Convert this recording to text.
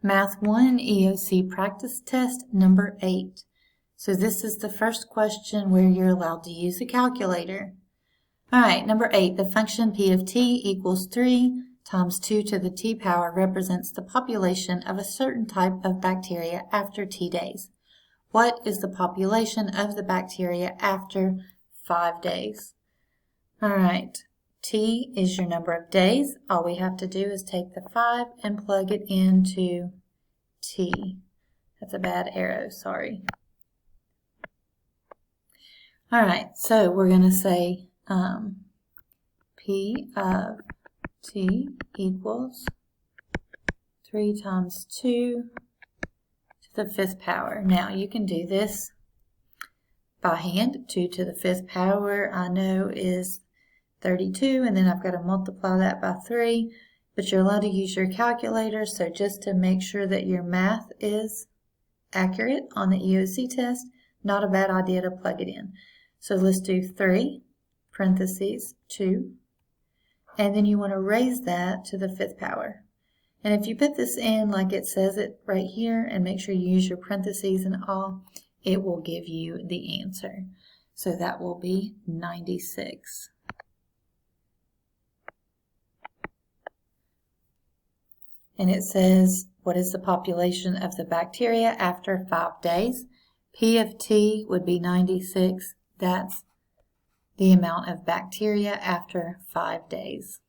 Math 1 EOC practice test number 8. So this is the first question where you're allowed to use a calculator. Alright, number 8, the function p of t equals 3 times 2 to the t power represents the population of a certain type of bacteria after t days. What is the population of the bacteria after 5 days? Alright, t is your number of days. All we have to do is take the 5 and plug it into t. That's a bad arrow, sorry. Alright, so we're going to say p of t equals 3 times 2 to the 5th power. Now you can do this by hand. 2 to the 5th power I know is 32, and then I've got to multiply that by 3, but you're allowed to use your calculator, so just to make sure that your math is accurate on the EOC test, not a bad idea to plug it in. So let's do 3 parentheses 2, and then you want to raise that to the 5th power. And if you put this in like it says it right here and make sure you use your parentheses and all, it will give you the answer. So that will be 96. And it says, what is the population of the bacteria after 5 days? P of t would be 96. That's the amount of bacteria after 5 days.